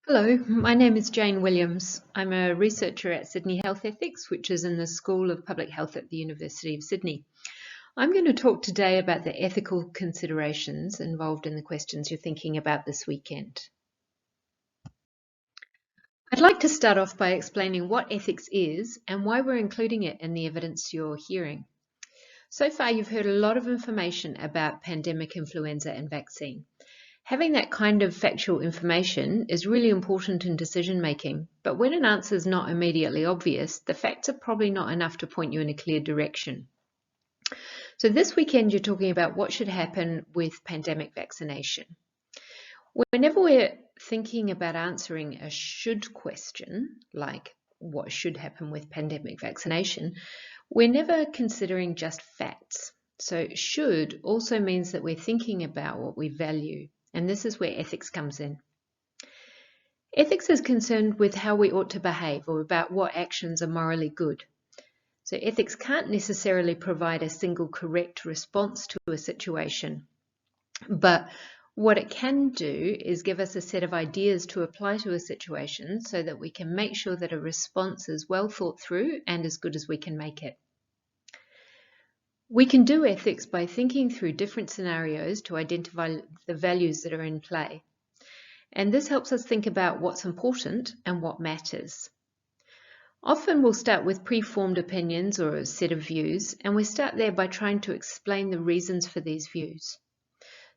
Hello, my name is Jane Williams. I'm a researcher at Sydney Health Ethics, which is in the School of Public Health at the University of Sydney. I'm going to talk today about the ethical considerations involved in the questions you're thinking about this weekend. I'd like to start off by explaining what ethics is and why we're including it in the evidence you're hearing. So far, you've heard a lot of information about pandemic influenza and vaccine. Having that kind of factual information is really important in decision making, but when an answer is not immediately obvious, the facts are probably not enough to point you in a clear direction. So this weekend you're talking about what should happen with pandemic vaccination. Whenever we're thinking about answering a should question, like what should happen with pandemic vaccination, we're never considering just facts. So should also means that we're thinking about what we value. And this is where ethics comes in. Ethics is concerned with how we ought to behave or about what actions are morally good. So ethics can't necessarily provide a single correct response to a situation, but what it can do is give us a set of ideas to apply to a situation so that we can make sure that a response is well thought through and as good as we can make it. We can do ethics by thinking through different scenarios to identify the values that are in play. And this helps us think about what's important and what matters. Often we'll start with preformed opinions or a set of views, and we start there by trying to explain the reasons for these views.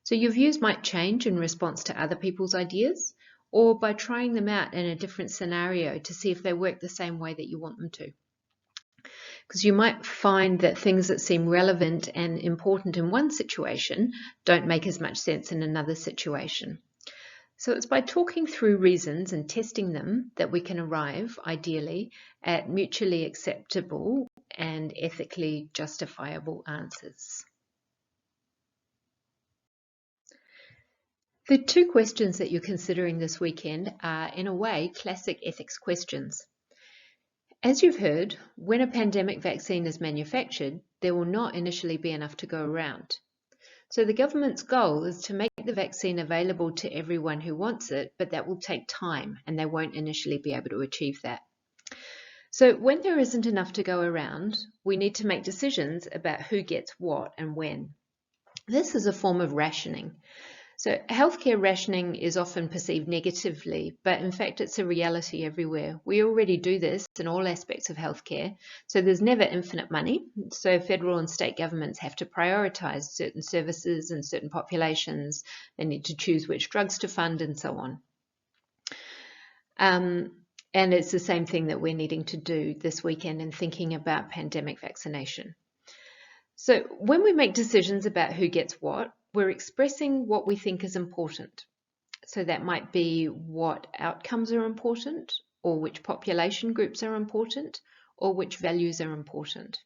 So your views might change in response to other people's ideas, or by trying them out in a different scenario to see if they work the same way that you want them to. Because you might find that things that seem relevant and important in one situation don't make as much sense in another situation. So it's by talking through reasons and testing them that we can arrive, ideally, at mutually acceptable and ethically justifiable answers. The two questions that you're considering this weekend are, in a way, classic ethics questions. As you've heard, when a pandemic vaccine is manufactured, there will not initially be enough to go around. So the government's goal is to make the vaccine available to everyone who wants it, but that will take time and they won't initially be able to achieve that. So when there isn't enough to go around, we need to make decisions about who gets what and when. This is a form of rationing. So healthcare rationing is often perceived negatively, but in fact it's a reality everywhere. We already do this in all aspects of healthcare, so there's never infinite money. So federal and state governments have to prioritise certain services and certain populations. They need to choose which drugs to fund and so on. And it's the same thing that we're needing to do this weekend in thinking about pandemic vaccination. So when we make decisions about who gets what, we're expressing what we think is important. So that might be what outcomes are important, or which population groups are important, or which values are important.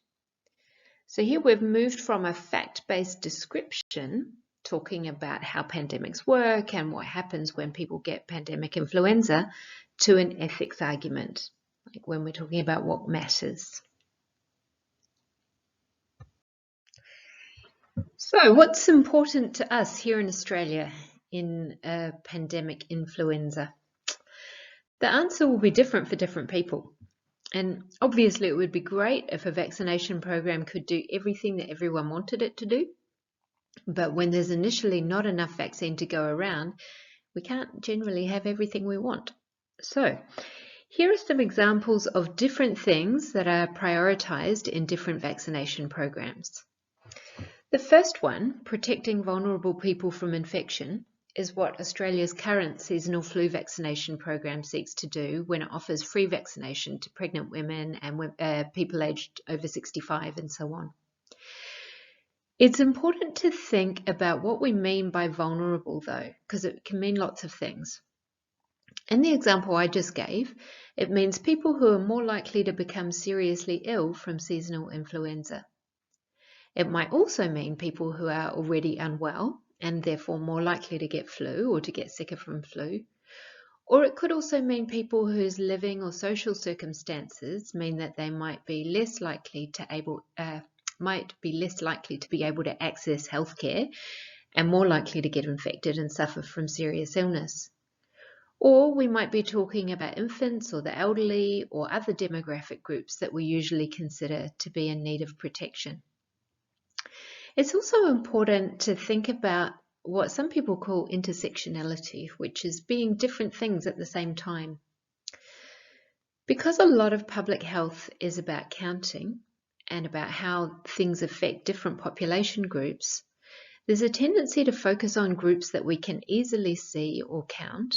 So here we've moved from a fact-based description, talking about how pandemics work and what happens when people get pandemic influenza, to an ethics argument, like when we're talking about what matters. So what's important to us here in Australia in a pandemic influenza? The answer will be different for different people. And obviously it would be great if a vaccination program could do everything that everyone wanted it to do. But when there's initially not enough vaccine to go around, we can't generally have everything we want. So here are some examples of different things that are prioritised in different vaccination programs. The first one, protecting vulnerable people from infection, is what Australia's current seasonal flu vaccination program seeks to do when it offers free vaccination to pregnant women and people aged over 65 and so on. It's important to think about what we mean by vulnerable though, because it can mean lots of things. In the example I just gave, it means people who are more likely to become seriously ill from seasonal influenza. It might also mean people who are already unwell and therefore more likely to get flu or to get sicker from flu. Or it could also mean people whose living or social circumstances mean that they might be less likely to be able to access healthcare and more likely to get infected and suffer from serious illness. Or we might be talking about infants or the elderly or other demographic groups that we usually consider to be in need of protection. It's also important to think about what some people call intersectionality, which is being different things at the same time. Because a lot of public health is about counting and about how things affect different population groups, there's a tendency to focus on groups that we can easily see or count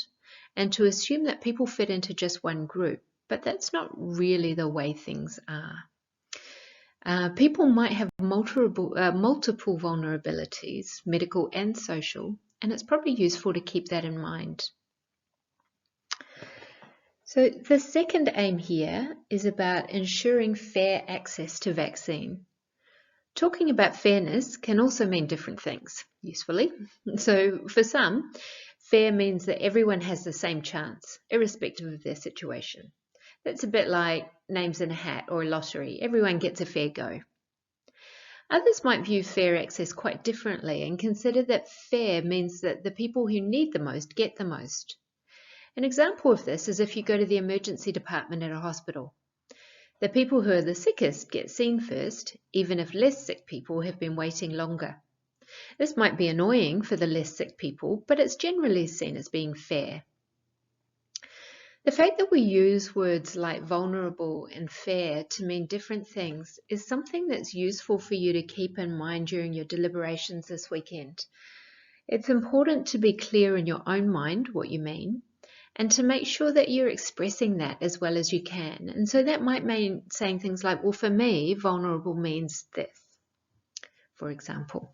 and to assume that people fit into just one group, but that's not really the way things are. People might have multiple vulnerabilities, medical and social, and it's probably useful to keep that in mind. So the second aim here is about ensuring fair access to vaccine. Talking about fairness can also mean different things, usefully. So for some, fair means that everyone has the same chance, irrespective of their situation. That's a bit like names in a hat or a lottery. Everyone gets a fair go. Others might view fair access quite differently and consider that fair means that the people who need the most get the most. An example of this is if you go to the emergency department at a hospital. The people who are the sickest get seen first, even if less sick people have been waiting longer. This might be annoying for the less sick people, but it's generally seen as being fair. The fact that we use words like vulnerable and fair to mean different things is something that's useful for you to keep in mind during your deliberations this weekend. It's important to be clear in your own mind what you mean, and to make sure that you're expressing that as well as you can. And so that might mean saying things like, well, for me, vulnerable means this, for example.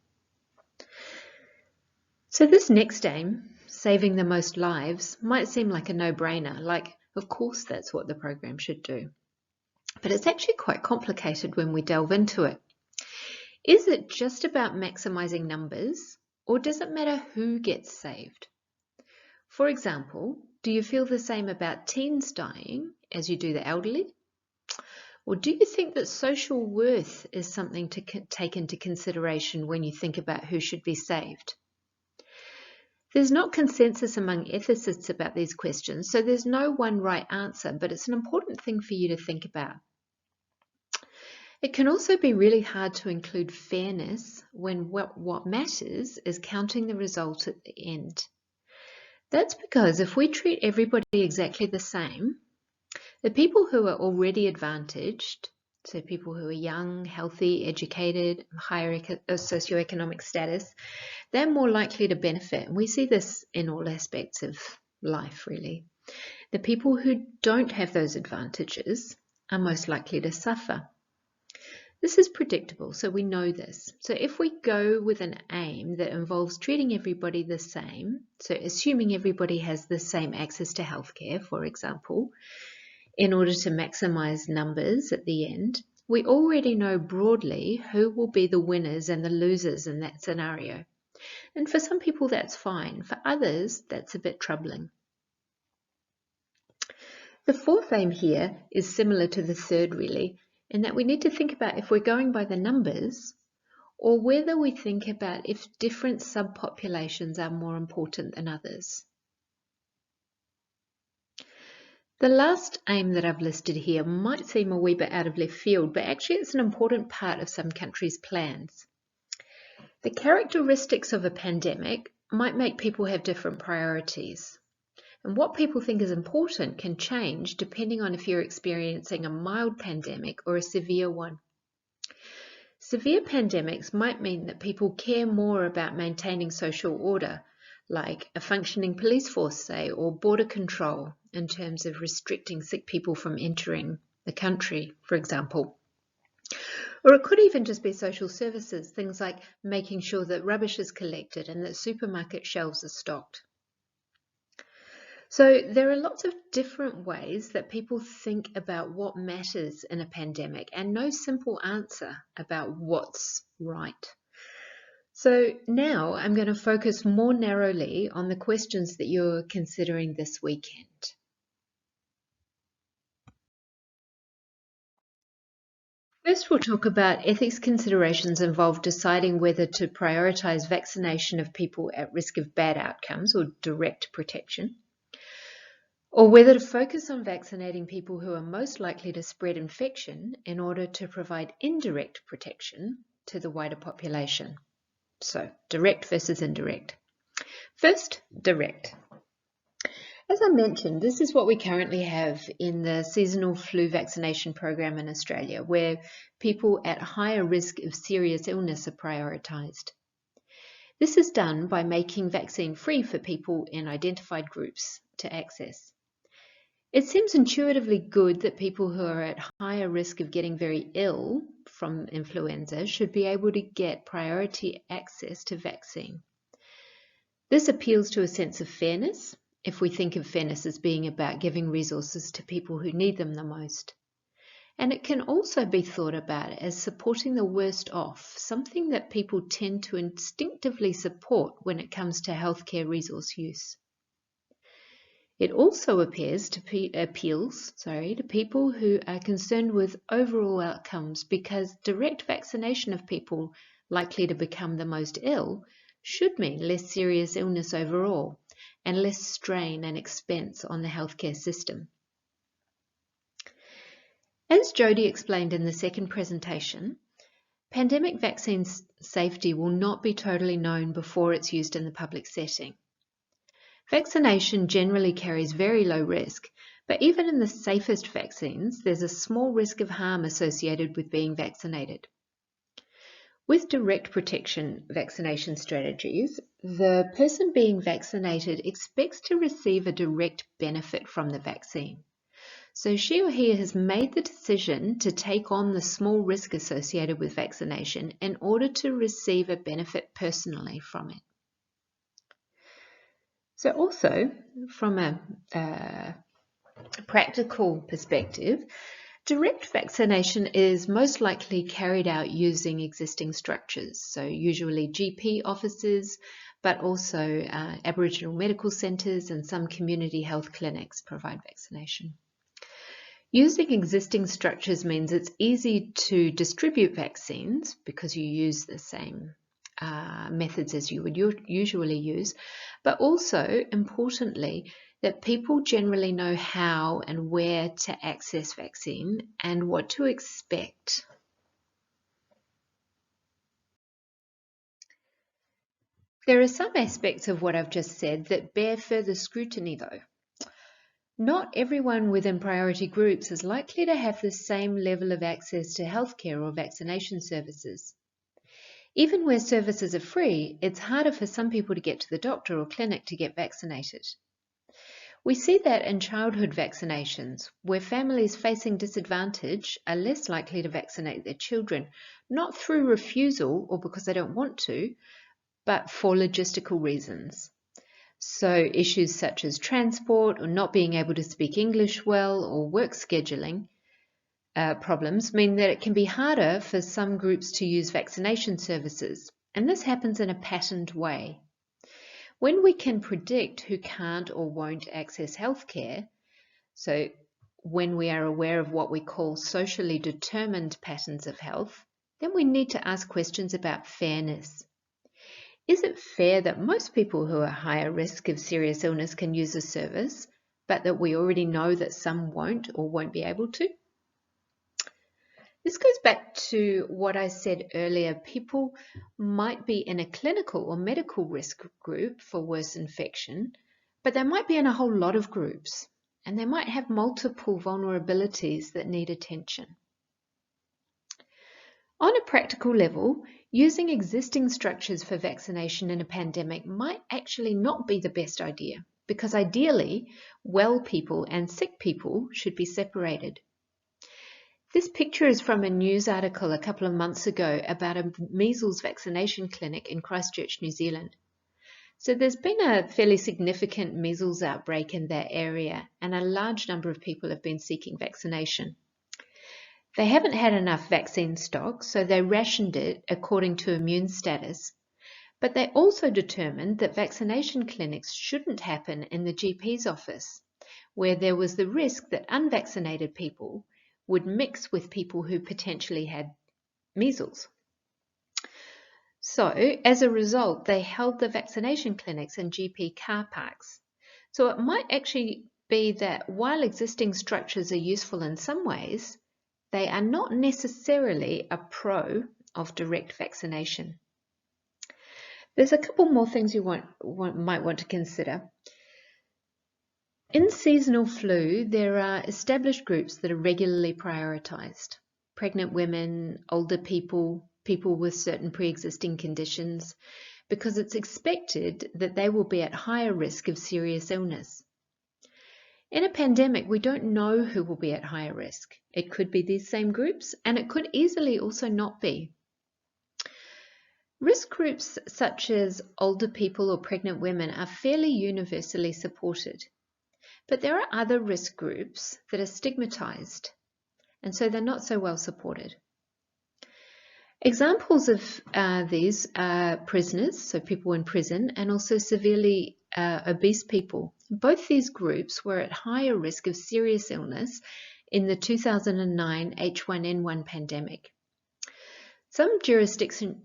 So this next aim, saving the most lives, might seem like a no-brainer, like, of course that's what the program should do. But it's actually quite complicated when we delve into it. Is it just about maximizing numbers, or does it matter who gets saved? For example, do you feel the same about teens dying as you do the elderly? Or do you think that social worth is something to take into consideration when you think about who should be saved? There's not consensus among ethicists about these questions, so there's no one right answer, but it's an important thing for you to think about. It can also be really hard to include fairness when what matters is counting the result at the end. That's because if we treat everybody exactly the same, the people who are already advantaged, so people who are young, healthy, educated, higher socioeconomic status, they're more likely to benefit. And we see this in all aspects of life, really. The people who don't have those advantages are most likely to suffer. This is predictable, so we know this. So if we go with an aim that involves treating everybody the same, so assuming everybody has the same access to healthcare, for example, in order to maximize numbers at the end, we already know broadly who will be the winners and the losers in that scenario. And for some people that's fine. For others, that's a bit troubling. The fourth aim here is similar to the third, really, in that we need to think about if we're going by the numbers or whether we think about if different subpopulations are more important than others. The last aim that I've listed here might seem a wee bit out of left field, but actually it's an important part of some countries' plans. The characteristics of a pandemic might make people have different priorities. And what people think is important can change depending on if you're experiencing a mild pandemic or a severe one. Severe pandemics might mean that people care more about maintaining social order, like a functioning police force, say, or border control in terms of restricting sick people from entering the country, for example. Or it could even just be social services, things like making sure that rubbish is collected and that supermarket shelves are stocked. So there are lots of different ways that people think about what matters in a pandemic and no simple answer about what's right. So now I'm going to focus more narrowly on the questions that you're considering this weekend. First, we'll talk about ethics considerations involved deciding whether to prioritise vaccination of people at risk of bad outcomes or direct protection, or whether to focus on vaccinating people who are most likely to spread infection in order to provide indirect protection to the wider population. So, direct versus indirect. First, direct. As I mentioned, this is what we currently have in the seasonal flu vaccination program in Australia, where people at higher risk of serious illness are prioritised. This is done by making vaccine free for people in identified groups to access. It seems intuitively good that people who are at higher risk of getting very ill from influenza should be able to get priority access to vaccine. This appeals to a sense of fairness, if we think of fairness as being about giving resources to people who need them the most. And it can also be thought about as supporting the worst off, something that people tend to instinctively support when it comes to healthcare resource use. It also appeals to people who are concerned with overall outcomes, because direct vaccination of people likely to become the most ill should mean less serious illness overall and less strain and expense on the healthcare system. As Jodie explained in the second presentation, pandemic vaccine safety will not be totally known before it's used in the public setting. Vaccination generally carries very low risk, but even in the safest vaccines, there's a small risk of harm associated with being vaccinated. With direct protection vaccination strategies, the person being vaccinated expects to receive a direct benefit from the vaccine. So she or he has made the decision to take on the small risk associated with vaccination in order to receive a benefit personally from it. So also, from a practical perspective, direct vaccination is most likely carried out using existing structures, so usually GP offices, but also Aboriginal medical centres and some community health clinics provide vaccination. Using existing structures means it's easy to distribute vaccines because you use the same methods as you would usually use, but also, importantly, that people generally know how and where to access vaccine and what to expect. There are some aspects of what I've just said that bear further scrutiny, though. Not everyone within priority groups is likely to have the same level of access to healthcare or vaccination services. Even where services are free, it's harder for some people to get to the doctor or clinic to get vaccinated. We see that in childhood vaccinations, where families facing disadvantage are less likely to vaccinate their children, not through refusal or because they don't want to, but for logistical reasons. So issues such as transport or not being able to speak English well or work scheduling problems mean that it can be harder for some groups to use vaccination services, and this happens in a patterned way. When we can predict who can't or won't access healthcare, so when we are aware of what we call socially determined patterns of health, then we need to ask questions about fairness. Is it fair that most people who are higher risk of serious illness can use a service, but that we already know that some won't or won't be able to? This goes back to what I said earlier. People might be in a clinical or medical risk group for worse infection, but they might be in a whole lot of groups, and they might have multiple vulnerabilities that need attention. On a practical level, using existing structures for vaccination in a pandemic might actually not be the best idea, because ideally, well people and sick people should be separated. This picture is from a news article a couple of months ago about a measles vaccination clinic in Christchurch, New Zealand. So there's been a fairly significant measles outbreak in that area, and a large number of people have been seeking vaccination. They haven't had enough vaccine stock, so they rationed it according to immune status. But they also determined that vaccination clinics shouldn't happen in the GP's office, where there was the risk that unvaccinated people would mix with people who potentially had measles. So, as a result, they held the vaccination clinics in GP car parks. So it might actually be that while existing structures are useful in some ways, they are not necessarily a pro of direct vaccination. There's a couple more things you might want to consider. In seasonal flu, there are established groups that are regularly prioritised. Pregnant women, older people, people with certain pre-existing conditions, because it's expected that they will be at higher risk of serious illness. In a pandemic, we don't know who will be at higher risk. It could be these same groups, and it could easily also not be. Risk groups such as older people or pregnant women are fairly universally supported. But there are other risk groups that are stigmatized, and so they're not so well supported. Examples of these are prisoners, so people in prison, and also severely obese people. Both these groups were at higher risk of serious illness in the 2009 H1N1 pandemic. Some jurisdictions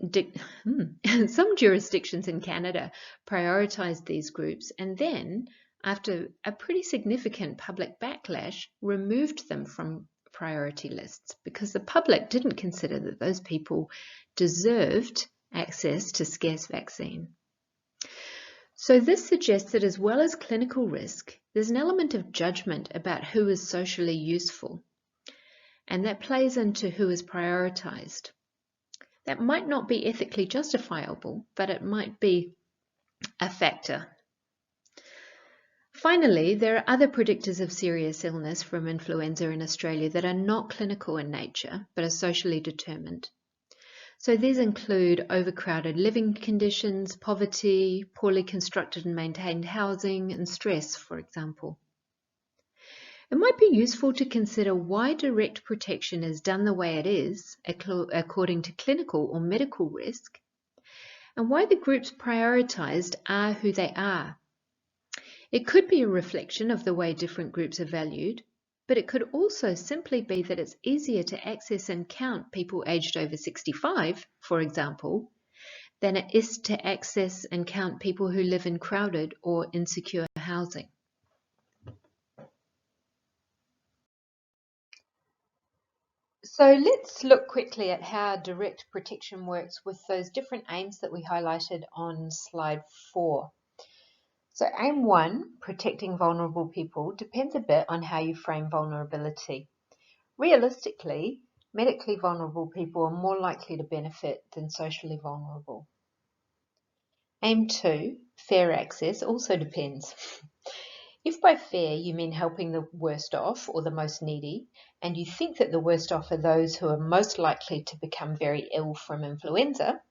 in Canada prioritized these groups and then, after a pretty significant public backlash, removed them from priority lists because the public didn't consider that those people deserved access to scarce vaccine. So this suggests that as well as clinical risk, there's an element of judgment about who is socially useful, and that plays into who is prioritized. That might not be ethically justifiable, but it might be a factor. Finally, there are other predictors of serious illness from influenza in Australia that are not clinical in nature, but are socially determined. So these include overcrowded living conditions, poverty, poorly constructed and maintained housing, and stress, for example. It might be useful to consider why direct protection is done the way it is, according to clinical or medical risk, and why the groups prioritised are who they are. It could be a reflection of the way different groups are valued, but it could also simply be that it's easier to access and count people aged over 65, for example, than it is to access and count people who live in crowded or insecure housing. So let's look quickly at how direct protection works with those different aims that we highlighted on slide 4. So aim 1, protecting vulnerable people, depends a bit on how you frame vulnerability. Realistically, medically vulnerable people are more likely to benefit than socially vulnerable. Aim 2, fair access, also depends. If by fair you mean helping the worst off or the most needy, and you think that the worst off are those who are most likely to become very ill from influenza,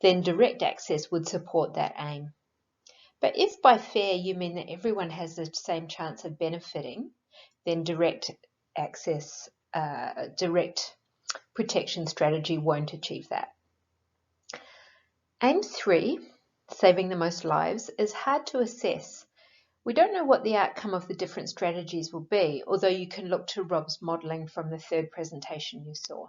then direct access would support that aim. But if by fair you mean that everyone has the same chance of benefiting, then direct protection strategy won't achieve that. Aim 3, saving the most lives, is hard to assess. We don't know what the outcome of the different strategies will be, although you can look to Rob's modelling from the third presentation you saw.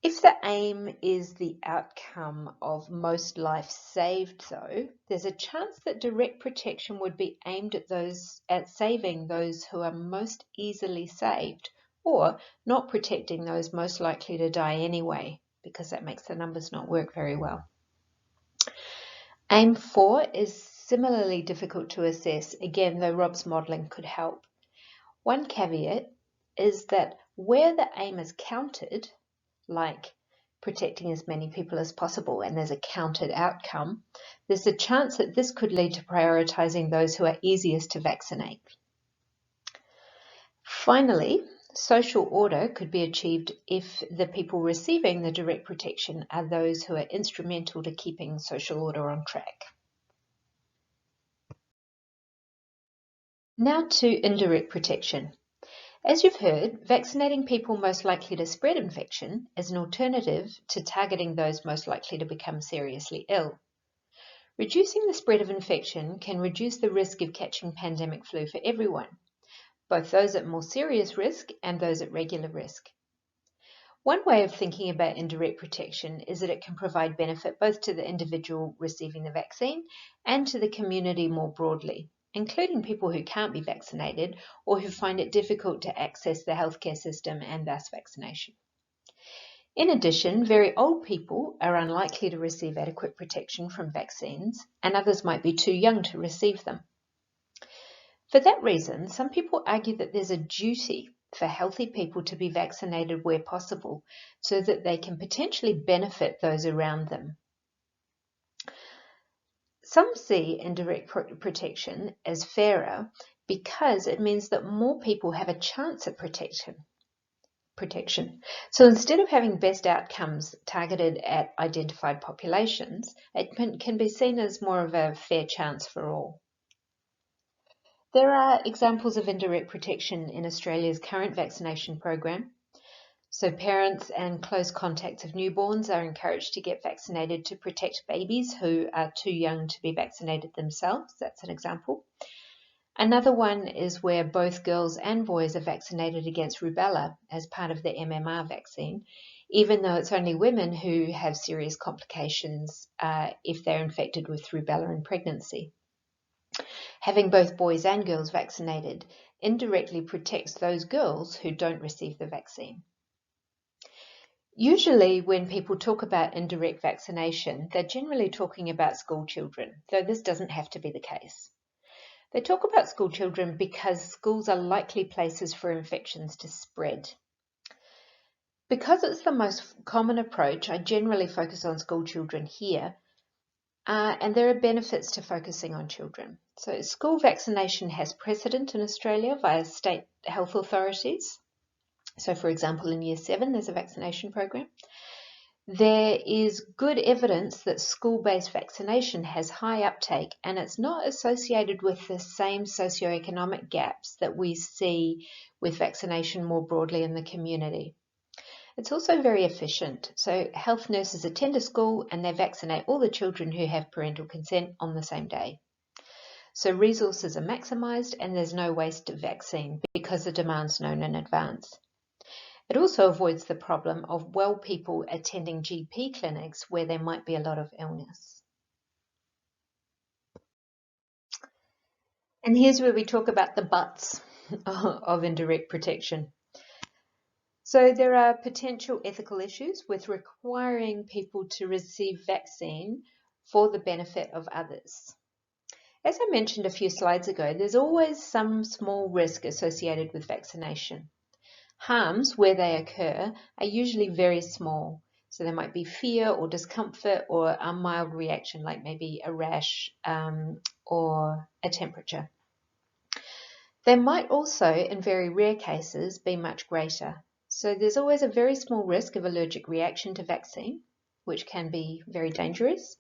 If the aim is the outcome of most lives saved, though, there's a chance that direct protection would be aimed at saving those who are most easily saved, or not protecting those most likely to die anyway, because that makes the numbers not work very well. Aim 4 is similarly difficult to assess, again, though Rob's modelling could help. One caveat is that where the aim is counted, like protecting as many people as possible, and there's a counted outcome, there's a chance that this could lead to prioritising those who are easiest to vaccinate. Finally, social order could be achieved if the people receiving the direct protection are those who are instrumental to keeping social order on track. Now to indirect protection. As you've heard, vaccinating people most likely to spread infection is an alternative to targeting those most likely to become seriously ill. Reducing the spread of infection can reduce the risk of catching pandemic flu for everyone, both those at more serious risk and those at regular risk. One way of thinking about indirect protection is that it can provide benefit both to the individual receiving the vaccine and to the community more broadly. including people who can't be vaccinated or who find it difficult to access the healthcare system and thus vaccination. In addition, very old people are unlikely to receive adequate protection from vaccines, and others might be too young to receive them. For that reason, some people argue that there's a duty for healthy people to be vaccinated where possible so that they can potentially benefit those around them. Some see indirect protection as fairer because it means that more people have a chance at protection. So instead of having best outcomes targeted at identified populations, it can be seen as more of a fair chance for all. There are examples of indirect protection in Australia's current vaccination program. So parents and close contacts of newborns are encouraged to get vaccinated to protect babies who are too young to be vaccinated themselves. That's an example. Another one is where both girls and boys are vaccinated against rubella as part of the MMR vaccine, even though it's only women who have serious complications if they're infected with rubella in pregnancy. Having both boys and girls vaccinated indirectly protects those girls who don't receive the vaccine. Usually when people talk about indirect vaccination, they're generally talking about school children, though this doesn't have to be the case. They talk about school children because schools are likely places for infections to spread. Because it's the most common approach, I generally focus on school children here, and there are benefits to focusing on children. So school vaccination has precedent in Australia via state health authorities. So for example, in Year 7, there's a vaccination program. There is good evidence that school-based vaccination has high uptake, and it's not associated with the same socioeconomic gaps that we see with vaccination more broadly in the community. It's also very efficient. So health nurses attend a school and they vaccinate all the children who have parental consent on the same day. So resources are maximised and there's no waste of vaccine because the demand's known in advance. It also avoids the problem of well people attending GP clinics where there might be a lot of illness. And here's where we talk about the buts of indirect protection. So there are potential ethical issues with requiring people to receive vaccine for the benefit of others. As I mentioned a few slides ago, there's always some small risk associated with vaccination. Harms, where they occur, are usually very small. So there might be fear or discomfort or a mild reaction like maybe a rash or a temperature. They might also, in very rare cases, be much greater. So there's always a very small risk of allergic reaction to vaccine, which can be very dangerous.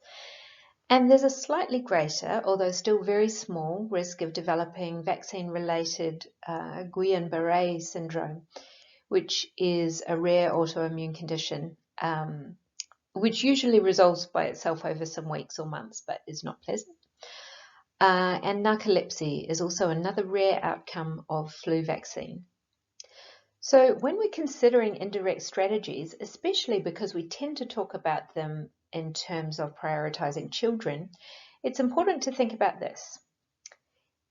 And there's a slightly greater, although still very small, risk of developing vaccine-related Guillain-Barré syndrome, which is a rare autoimmune condition, which usually resolves by itself over some weeks or months, but is not pleasant. And narcolepsy is also another rare outcome of flu vaccine. So when we're considering indirect strategies, especially because we tend to talk about them in terms of prioritising children, it's important to think about this.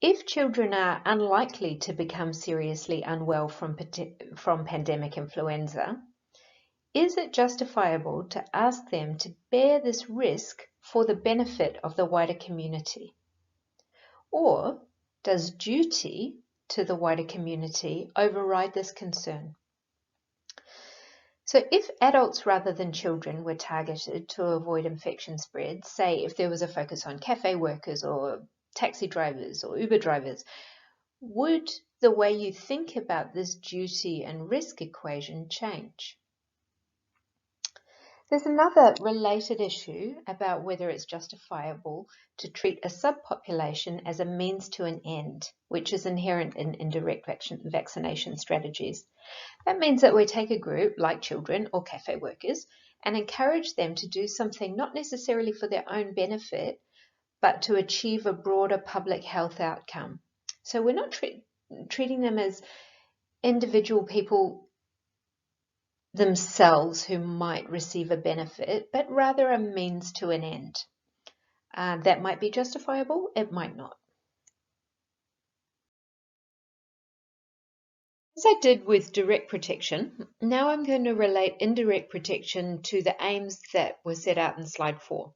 If children are unlikely to become seriously unwell from pandemic influenza, is it justifiable to ask them to bear this risk for the benefit of the wider community? Or does duty to the wider community override this concern? So if adults rather than children were targeted to avoid infection spread, say if there was a focus on cafe workers or taxi drivers or Uber drivers, would the way you think about this duty and risk equation change? There's another related issue about whether it's justifiable to treat a subpopulation as a means to an end, which is inherent in indirect vaccination strategies. That means that we take a group like children or cafe workers and encourage them to do something not necessarily for their own benefit, but to achieve a broader public health outcome. So we're not treating them as individual people themselves who might receive a benefit, but rather a means to an end. That might be justifiable, it might not. As I did with direct protection, now I'm going to relate indirect protection to the aims that were set out in slide 4.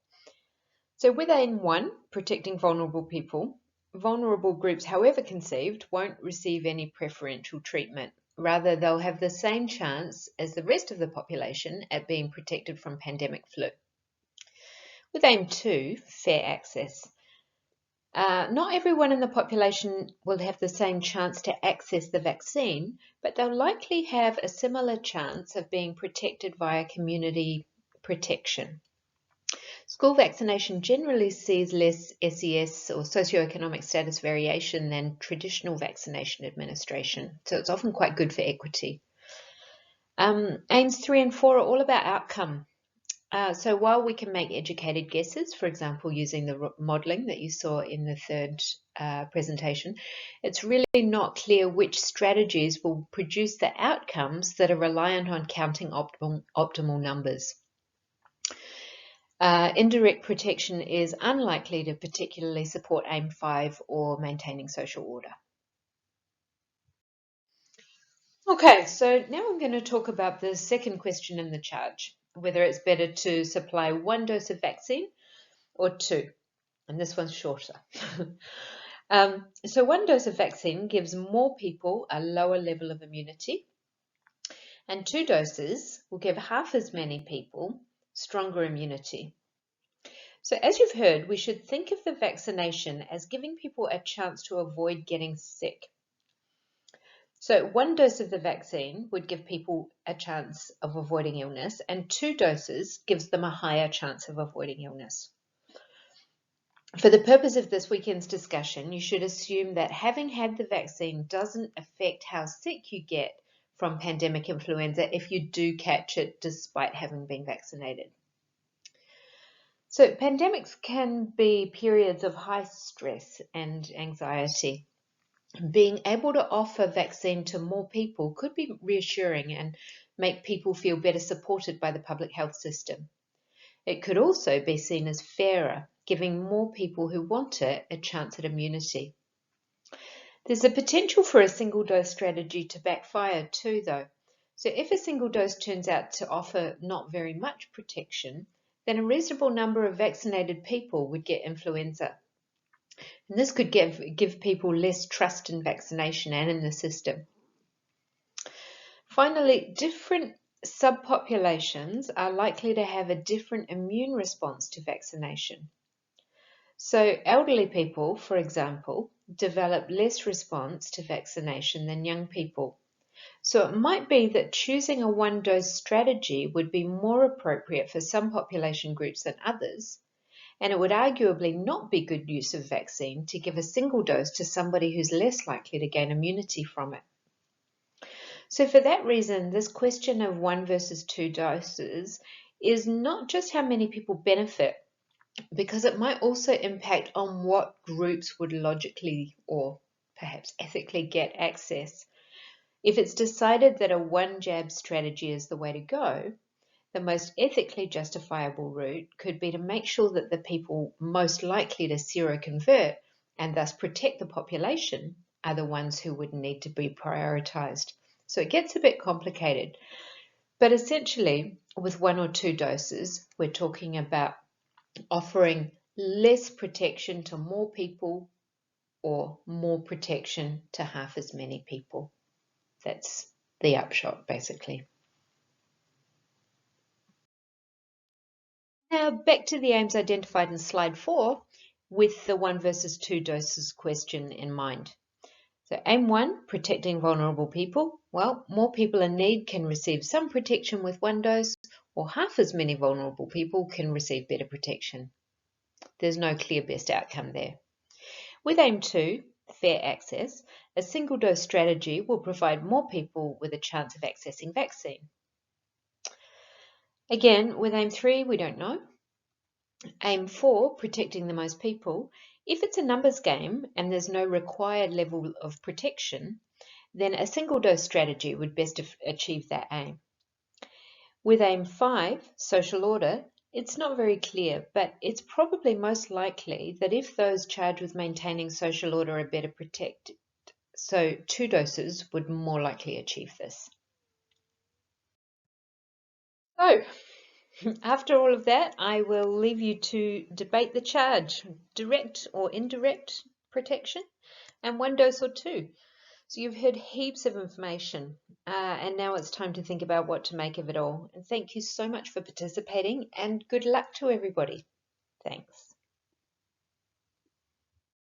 So with aim 1, protecting vulnerable people, vulnerable groups, however conceived, won't receive any preferential treatment. Rather, they'll have the same chance as the rest of the population at being protected from pandemic flu. With aim 2, fair access, not everyone in the population will have the same chance to access the vaccine, but they'll likely have a similar chance of being protected via community protection. School vaccination generally sees less SES or socioeconomic status variation than traditional vaccination administration, so it's often quite good for equity. Aims 3 and 4 are all about outcome. So while we can make educated guesses, for example, using the modelling that you saw in the third presentation, it's really not clear which strategies will produce the outcomes that are reliant on counting optimal numbers. Indirect protection is unlikely to particularly support aim 5 or maintaining social order. Okay, so now I'm going to talk about the second question in the charge, whether it's better to supply 1 dose of vaccine or 2, and this one's shorter. So 1 dose of vaccine gives more people a lower level of immunity, and 2 doses will give half as many people stronger immunity. So as you've heard, we should think of the vaccination as giving people a chance to avoid getting sick. So 1 dose of the vaccine would give people a chance of avoiding illness, and 2 doses gives them a higher chance of avoiding illness. For the purpose of this weekend's discussion, you should assume that having had the vaccine doesn't affect how sick you get from pandemic influenza if you do catch it despite having been vaccinated. So pandemics can be periods of high stress and anxiety. Being able to offer vaccine to more people could be reassuring and make people feel better supported by the public health system. It could also be seen as fairer, giving more people who want it a chance at immunity. There's a potential for a single dose strategy to backfire too, though. So if a single dose turns out to offer not very much protection, then a reasonable number of vaccinated people would get influenza. And this could give people less trust in vaccination and in the system. Finally, different subpopulations are likely to have a different immune response to vaccination. So elderly people, for example, develop less response to vaccination than young people. So it might be that choosing a 1-dose strategy would be more appropriate for some population groups than others, and it would arguably not be good use of vaccine to give a single dose to somebody who's less likely to gain immunity from it. So for that reason, this question of 1 versus 2 doses is not just how many people benefit, because it might also impact on what groups would logically or perhaps ethically get access. If it's decided that a 1-jab strategy is the way to go, the most ethically justifiable route could be to make sure that the people most likely to seroconvert and thus protect the population are the ones who would need to be prioritised. So it gets a bit complicated. But essentially, with 1 or 2 doses, we're talking about offering less protection to more people or more protection to half as many people. That's the upshot, basically. Now back to the aims identified in slide 4 with the 1 versus 2 doses question in mind. So aim 1, protecting vulnerable people. Well, more people in need can receive some protection with 1 dose, or half as many vulnerable people can receive better protection. There's no clear best outcome there. With aim 2, fair access, a single dose strategy will provide more people with a chance of accessing vaccine. Again, with aim 3, we don't know. Aim 4, protecting the most people. If it's a numbers game and there's no required level of protection, then a single dose strategy would best achieve that aim. With aim 5, social order, it's not very clear, but it's probably most likely that if those charged with maintaining social order are better protected, So 2 doses would more likely achieve this. So after all of that, I will leave you to debate the charge, direct or indirect protection, and 1 dose or 2. So you've heard heaps of information, and now it's time to think about what to make of it all. And thank you so much for participating, and good luck to everybody. Thanks.